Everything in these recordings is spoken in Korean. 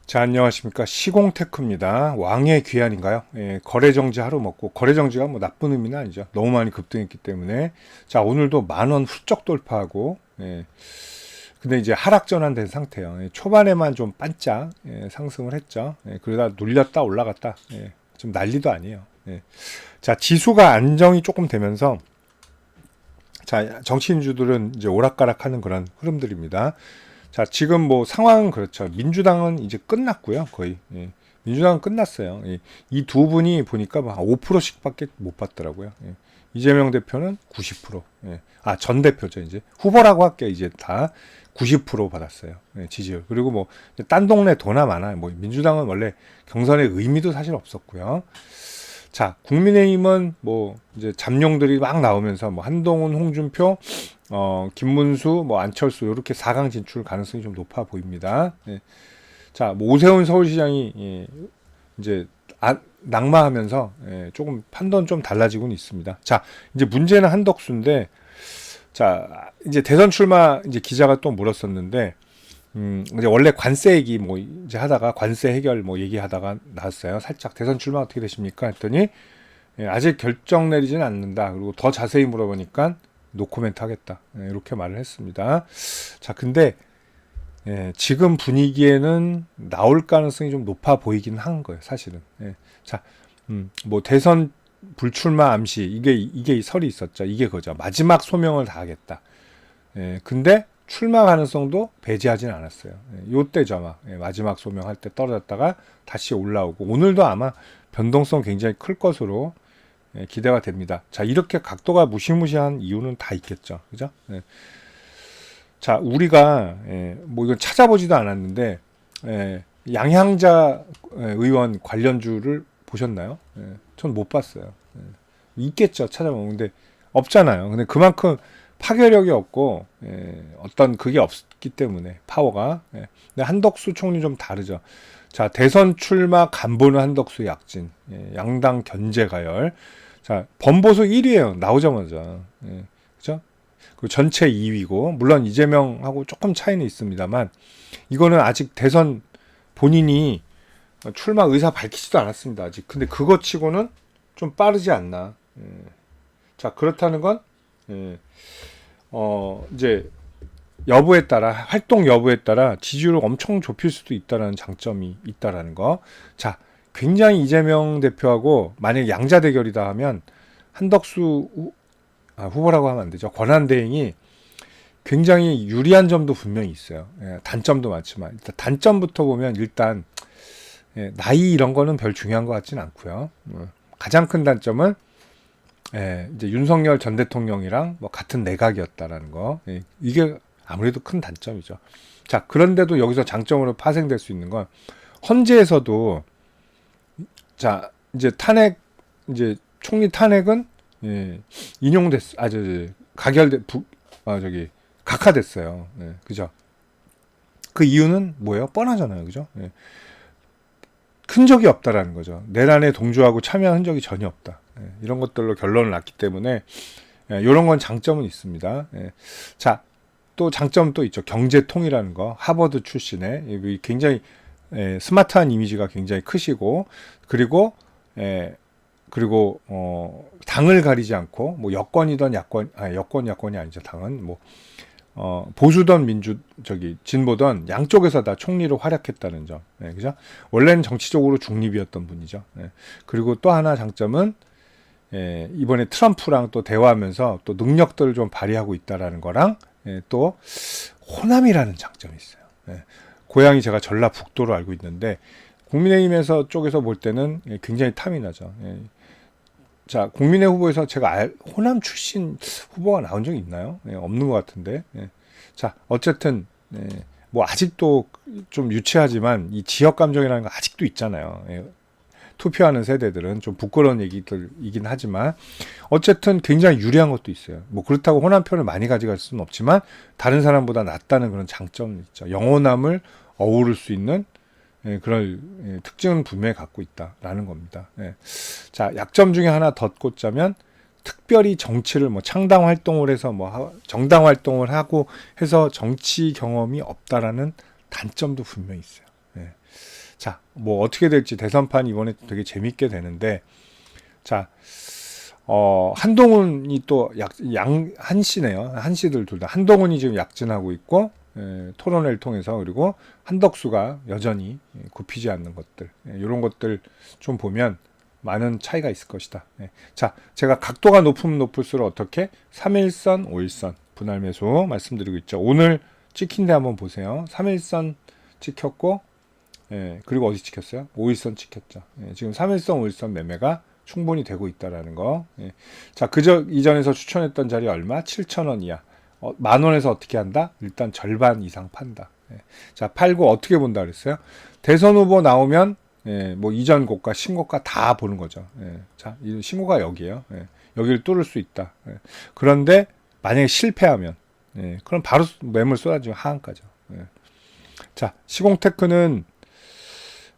자, 안녕하십니까. 시공테크입니다. 왕의 귀환인가요? 예, 거래정지 하루 먹고, 거래정지가 뭐 나쁜 의미는 아니죠. 너무 많이 급등했기 때문에. 자, 오늘도 10,000원 훌쩍 돌파하고, 근데 이제 하락 전환된 상태예요. 초반에만 좀 반짝, 상승을 했죠. 그러다 눌렸다 올라갔다. 좀 난리도 아니에요. 자, 지수가 안정이 조금 되면서, 자, 정치인주들은 이제 오락가락하는 그런 흐름들입니다. 자, 지금 뭐 상황은 그렇죠. 민주당은 이제 끝났고요. 거의. 민주당은 끝났어요. 이 두 분이 보니까 막 5%씩밖에 못 받더라고요. 이재명 대표는 90%. 전 대표죠. 이제 후보라고 할게 이제 다 90% 받았어요. 지지율. 그리고 뭐 딴 동네 도나 마나 뭐 민주당은 원래 경선의 의미도 사실 없었고요. 자, 국민의힘은 뭐 이제 잠룡들이 막 나오면서 뭐 한동훈, 홍준표, 김문수, 뭐 안철수 이렇게 4강 진출 가능성이 좀 높아 보입니다. 자, 뭐 오세훈 서울시장이 이제 낙마하면서 조금 판단 좀 달라지고는 있습니다. 자, 이제 문제는 한덕수인데, 자, 이제 대선 출마 이제 기자가 또 물었었는데, 이제 원래 관세 얘기 뭐 이제 하다가 관세 해결 뭐 얘기하다가 나왔어요. 살짝 대선 출마 어떻게 되십니까? 했더니 아직 결정 내리지는 않는다. 그리고 더 자세히 물어보니까 노코멘트 하겠다. 이렇게 말을 했습니다. 자, 근데 지금 분위기에는 나올 가능성이 좀 높아 보이긴 한 거예요, 사실은. 자, 뭐 대선 불출마 암시 이게 설이 있었죠. 이게 그죠. 마지막 소명을 다하겠다. 근데 출마 가능성도 배제하진 않았어요. 요때죠, 아마. 마지막 소명할 때 떨어졌다가 다시 올라오고 오늘도 아마 변동성 굉장히 클 것으로 기대가 됩니다. 자, 이렇게 각도가 무시무시한 이유는 다 있겠죠. 그죠? 자, 우리가 뭐 이건 찾아보지도 않았는데 양향자 의원 관련주를 보셨나요? 전 못 봤어요. 있겠죠, 찾아보면. 근데 없잖아요. 근데 그만큼 파괴력이 없고 어떤 그게 없기 때문에 파워가. 근데 한덕수 총리 좀 다르죠. 자, 대선 출마 간보는 한덕수 약진, 양당 견제 가열. 자, 범보수 1위예요. 나오자마자. 그죠? 그 전체 2위고 물론 이재명하고 조금 차이는 있습니다만 이거는 아직 대선 본인이 출마 의사 밝히지도 않았습니다. 아직. 근데 그거 치고는 좀 빠르지 않나. 자, 그렇다는 건 이제 여부에 따라 활동 여부에 따라 지지율을 엄청 좁힐 수도 있다라는 장점이 있다라는 거. 자, 굉장히 이재명 대표하고 만약 양자 대결이다 하면 한덕수 후보라고 하면 안 되죠. 권한대행이 굉장히 유리한 점도 분명히 있어요. 단점도 많지만 일단 단점부터 보면 일단 나이 이런 거는 별 중요한 것 같지는 않고요. 가장 큰 단점은 이제 윤석열 전 대통령이랑 뭐 같은 내각이었다라는 거. 이게 아무래도 큰 단점이죠. 자, 그런데도 여기서 장점으로 파생될 수 있는 건 헌재에서도 자, 이제 탄핵 이제 총리 탄핵은 인용됐 가결돼 각하됐어요. 그죠? 그 이유는 뭐예요? 뻔하잖아요. 그죠? 큰 적이 없다라는 거죠. 내란에 동조하고 참여한 흔적이 전혀 없다. 이런 것들로 결론을 났기 때문에 이런 건 장점은 있습니다. 자, 또 장점 또 있죠. 경제통이라는 거. 하버드 출신의 굉장히 스마트한 이미지가 굉장히 크시고 그리고 당을 가리지 않고 뭐 여권이던 야권이 아니죠. 당은 뭐 보수던 진보던 양쪽에서 다 총리로 활약했다는 점. 그죠? 원래는 정치적으로 중립이었던 분이죠. 그리고 또 하나 장점은 이번에 트럼프랑 또 대화하면서 또 능력들을 좀 발휘하고 있다라는 거랑 또 호남이라는 장점이 있어요. 고향이 제가 전라북도로 알고 있는데 국민의힘에서 쪽에서 볼 때는 굉장히 탐이 나죠. 자, 국민의 후보에서 제가 호남 출신 후보가 나온 적이 있나요? 없는 것 같은데. 자, 어쨌든 뭐 아직도 좀 유치하지만 이 지역 감정이라는 거 아직도 있잖아요. 투표하는 세대들은 좀 부끄러운 얘기들이긴 하지만 어쨌든 굉장히 유리한 것도 있어요. 뭐 그렇다고 호남표를 많이 가져갈 수는 없지만 다른 사람보다 낫다는 그런 장점이 있죠. 영호남을 어우를 수 있는 그런 특징은 분명히 갖고 있다라는 겁니다. 자, 약점 중에 하나 더 꽂자면 특별히 정치를 뭐 창당 활동을 해서 뭐 정당 활동을 하고 해서 정치 경험이 없다라는 단점도 분명히 있어요. 자, 뭐 어떻게 될지 대선판 이번에 되게 재밌게 되는데, 자, 한동훈이 또 한씨네요. 한씨들 둘 다. 한동훈이 지금 약진하고 있고, 토론회를 통해서, 그리고 한덕수가 여전히 굽히지 않는 것들, 이런 것들 좀 보면 많은 차이가 있을 것이다. 자, 제가 각도가 높으면 높을수록 어떻게 3일선, 5일선 분할 매수 말씀드리고 있죠. 오늘 찍힌데 한번 보세요. 3일선 찍혔고, 그리고 어디 찍혔어요? 5일선 찍혔죠. 지금 3일선, 5일선 매매가 충분히 되고 있다라는 거. 자, 이전에서 추천했던 자리 얼마? 7,000원 이하. 10,000원에서 어떻게 한다? 일단 절반 이상 판다. 자, 팔고 어떻게 본다 그랬어요? 대선 후보 나오면 뭐 이전 고가, 신고가 다 보는 거죠. 자, 이 신고가 여기에요. 여기를 뚫을 수 있다. 그런데 만약에 실패하면, 그럼 바로 매물 쏟아지면 하한가죠. 자, 시공테크는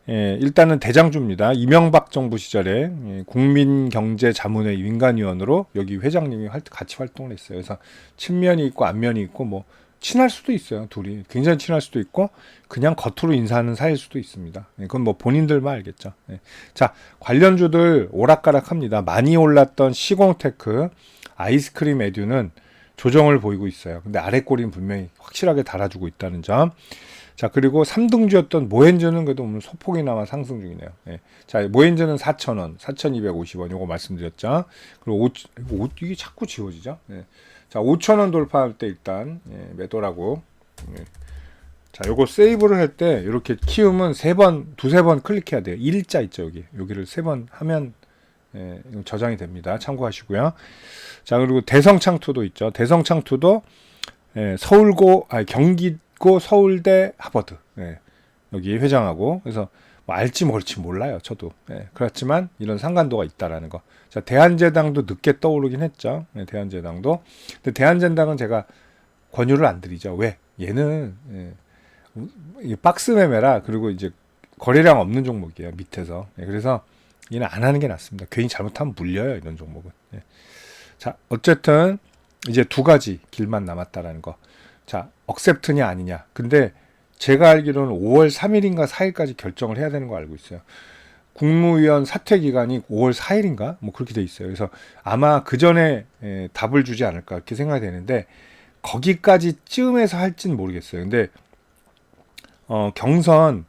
일단은 대장주입니다. 이명박 정부 시절에 국민경제자문회 민간위원으로 여기 회장님이 같이 활동을 했어요. 그래서 친면이 있고 안면이 있고 뭐 친할 수도 있어요. 둘이 굉장히 친할 수도 있고 그냥 겉으로 인사하는 사이일 수도 있습니다. 그건 뭐 본인들만 알겠죠. 자, 관련주들 오락가락합니다. 많이 올랐던 시공테크, 아이스크림 에듀는 조정을 보이고 있어요. 근데 아래 꼬리는 분명히 확실하게 달아주고 있다는 점. 자, 그리고 3등주였던 모헨즈는 그래도 오늘 소폭이나마 상승 중이네요. 자, 모헨즈는 4,000원, 4,250원 요거 말씀드렸죠. 그리고 이게 자꾸 지워지죠. 자, 5,000원 돌파할 때 일단 매도라고. 자, 요거 세이브를 할 때 이렇게 키우면 두세 번 클릭해야 돼요. 일자 있죠, 여기를 3번 하면 저장이 됩니다. 참고하시고요. 자, 그리고 대성창투도 있죠. 대성창투도 경기고 서울대 하버드 여기 회장하고, 그래서 뭐 알지 모를지 몰라요, 저도. 그렇지만 이런 상관도가 있다라는 거. 자, 대한제당도 늦게 떠오르긴 했죠. 대한제당도. 근데 대한제당은 제가 권유를 안 드리죠. 왜? 얘는 박스 매매라, 그리고 이제 거래량 없는 종목이에요, 밑에서. 그래서 얘는 안 하는 게 낫습니다. 괜히 잘못하면 물려요, 이런 종목은. 자, 어쨌든 이제 두 가지 길만 남았다라는 거. 자, 억셉트냐 아니냐. 근데 제가 알기로는 5월 3일인가 4일까지 결정을 해야 되는 거 알고 있어요. 국무위원 사퇴 기간이 5월 4일인가? 뭐 그렇게 돼 있어요. 그래서 아마 그 전에 답을 주지 않을까 이렇게 생각이 되는데, 거기까지 쯤에서 할진 모르겠어요. 근데 경선,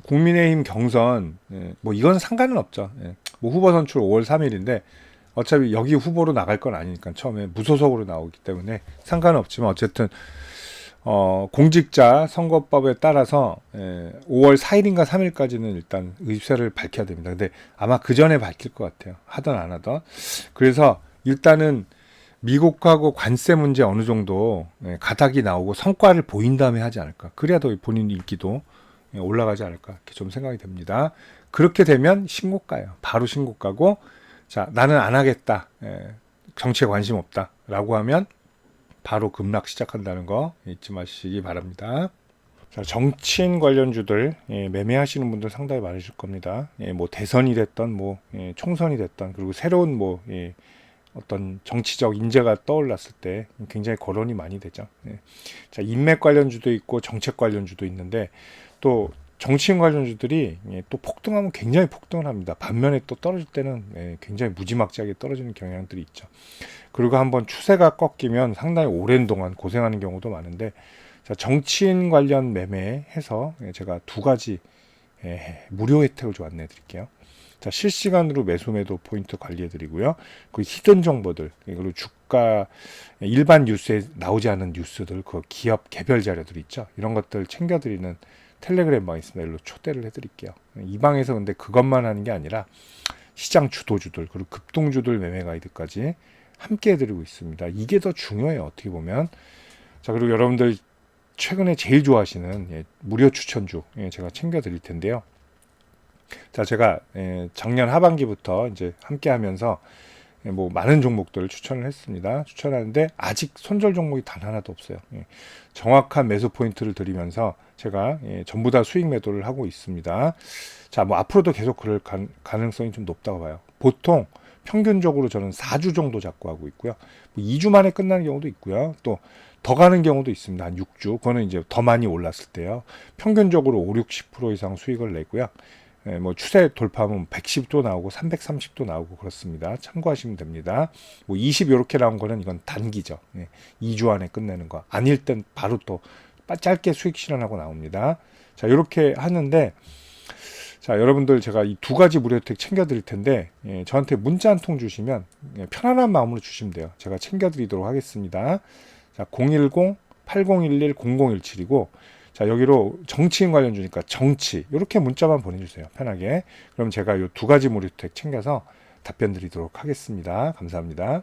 국민의힘 경선, 뭐 이건 상관은 없죠. 뭐 후보 선출 5월 3일인데 어차피 여기 후보로 나갈 건 아니니까 처음에 무소속으로 나오기 때문에 상관은 없지만, 어쨌든 공직자 선거법에 따라서 5월 4일인가 3일까지는 일단 의사를 밝혀야 됩니다. 근데 아마 그 전에 밝힐 것 같아요. 하던 안 하던. 그래서 일단은 미국하고 관세 문제 어느 정도 가닥이 나오고 성과를 보인 다음에 하지 않을까. 그래야 더 본인 인기도 올라가지 않을까, 이렇게 좀 생각이 됩니다. 그렇게 되면 신고가예요. 바로 신고가고, 자, 나는 안 하겠다, 정치에 관심 없다 라고 하면 바로 급락 시작한다는 거 잊지 마시기 바랍니다. 자, 정치인 관련주들 매매하시는 분들 상당히 많으실 겁니다. 뭐 대선이 됐던 뭐 총선이 됐던, 그리고 새로운 뭐 어떤 정치적 인재가 떠올랐을 때 굉장히 거론이 많이 되죠. 자, 인맥 관련주도 있고 정책 관련주도 있는데, 또 정치인 관련주들이 또 폭등하면 굉장히 폭등을 합니다. 반면에 또 떨어질 때는 굉장히 무지막지하게 떨어지는 경향들이 있죠. 그리고 한번 추세가 꺾이면 상당히 오랜 동안 고생하는 경우도 많은데, 자, 정치인 관련 매매해서 제가 두 가지 무료 혜택을 좀 안내해 드릴게요. 자, 실시간으로 매수 매도 포인트 관리해 드리고요. 그 히든 정보들, 그리고 주가 일반 뉴스에 나오지 않은 뉴스들, 그 기업 개별 자료들 있죠. 이런 것들 챙겨 드리는 텔레그램 방이 있습니다. 일로 초대를 해 드릴게요. 이 방에서 근데 그것만 하는 게 아니라 시장 주도주들, 그리고 급등주들 매매 가이드까지 함께 해드리고 있습니다. 이게 더 중요해요, 어떻게 보면. 자, 그리고 여러분들 최근에 제일 좋아하시는 무료 추천주 제가 챙겨 드릴 텐데요. 자, 제가 작년 하반기부터 이제 함께 하면서 뭐 많은 종목들을 추천을 했습니다. 추천하는데 아직 손절 종목이 단 하나도 없어요. 정확한 매수 포인트를 드리면서 제가 전부 다 수익 매도를 하고 있습니다. 자, 뭐 앞으로도 계속 그럴 가능성이 좀 높다고 봐요. 보통 평균적으로 저는 4주 정도 잡고 하고 있고요. 뭐 2주 만에 끝나는 경우도 있고요. 또 더 가는 경우도 있습니다. 한 6주. 그거는 이제 더 많이 올랐을 때요. 평균적으로 5, 60% 이상 수익을 내고요. 뭐 추세 돌파하면 110도 나오고 330도 나오고 그렇습니다. 참고하시면 됩니다. 뭐 20 이렇게 나온 거는 이건 단기죠. 2주 안에 끝내는 거. 아닐 땐 바로 또 짧게 수익 실현하고 나옵니다. 자, 이렇게 하는데, 자, 여러분들 제가 이 두 가지 무료 혜택 챙겨 드릴 텐데, 저한테 문자 한 통 주시면 편안한 마음으로 주시면 돼요. 제가 챙겨 드리도록 하겠습니다. 자, 010-8011-0017이고, 자, 여기로 정치인 관련 주니까 정치, 이렇게 문자만 보내주세요. 편하게. 그럼 제가 이 두 가지 무료 혜택 챙겨서 답변 드리도록 하겠습니다. 감사합니다.